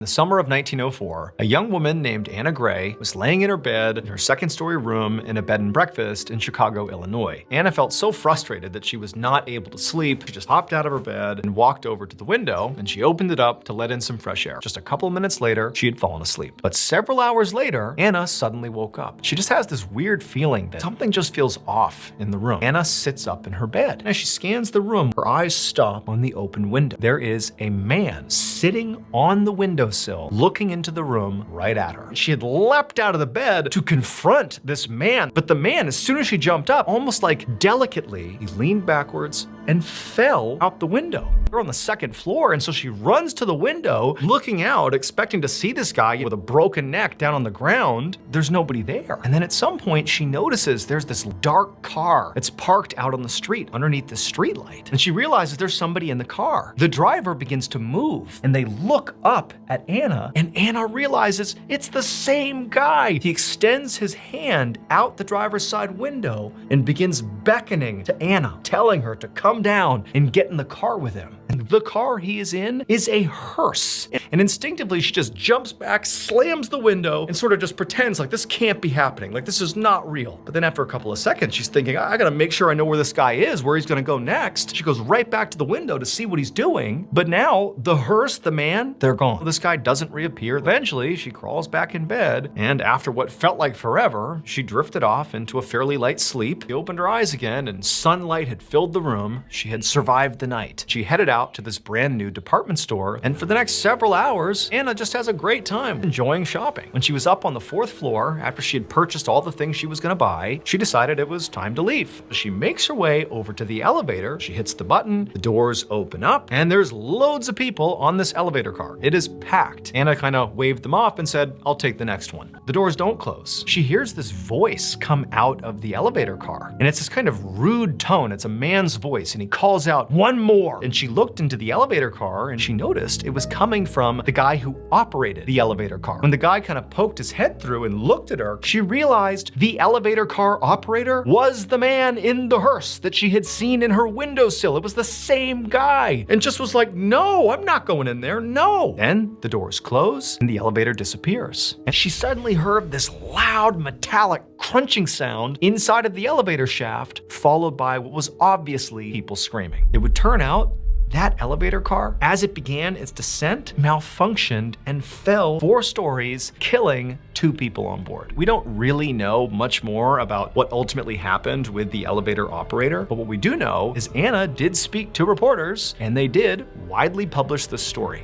In the summer of 1904, a young woman named Anna Gray was laying in her bed in her second-story room in a bed and breakfast in Chicago, Illinois. Anna felt so frustrated that she was not able to sleep. She just hopped out of her bed and walked over to the window, and she opened it up to let in some fresh air. Just a couple of minutes later, she had fallen asleep. But several hours later, Anna suddenly woke up. She just has this weird feeling that something just feels off in the room. Anna sits up in her bed. As she scans the room, her eyes stop on the open window. There is a man sitting on the windowsill, looking into the room right at her. She had leapt out of the bed to confront this man, but the man, as soon as she jumped up, almost like delicately, he leaned backwards and fell out the window. They're on the second floor, and so she runs to the window, looking out, expecting to see this guy with a broken neck down on the ground. There's nobody there. And then at some point, she notices there's this dark car that's parked out on the street underneath the streetlight. And she realizes there's somebody in the car. The driver begins to move, and they look up at Anna, and Anna realizes it's the same guy. He extends his hand out the driver's side window and begins beckoning to Anna, telling her to come down and get in the car with him. And the car he is in is a hearse. And instinctively, she just jumps back, slams the window, and sort of just pretends like this can't be happening, like this is not real. But then after a couple of seconds, she's thinking, I gotta make sure I know where this guy is, where he's gonna go next. She goes right back to the window to see what he's doing. But now the hearse, the man, they're gone. This guy doesn't reappear. Eventually, she crawls back in bed, and after what felt like forever, she drifted off into a fairly light sleep. She opened her eyes again, and sunlight had filled the room. She had survived the night. She headed out to this brand new department store, and for the next several hours, Anna just has a great time enjoying shopping. When she was up on the fourth floor, after she had purchased all the things she was gonna buy, she decided it was time to leave. She makes her way over to the elevator, she hits the button, the doors open up, and there's loads of people on this elevator car. It is packed. Anna kind of waved them off and said, I'll take the next one. The doors don't close. She hears this voice come out of the elevator car, and it's this kind of rude tone. It's a man's voice, and he calls out, "One more!" And she looked into the elevator car, and she noticed it was coming from the guy who operated the elevator car. When the guy kind of poked his head through and looked at her, she realized the elevator car operator was the man in the hearse that she had seen in her windowsill. It was the same guy, and just was like, no, I'm not going in there, no. Then the doors close and the elevator disappears. And she suddenly heard this loud metallic crunching sound inside of the elevator shaft, followed by what was obviously people screaming. It would turn out that elevator car, as it began its descent, malfunctioned and fell 4 stories, killing 2 people on board. We don't really know much more about what ultimately happened with the elevator operator, but what we do know is Anna did speak to reporters, and they did widely publish this story.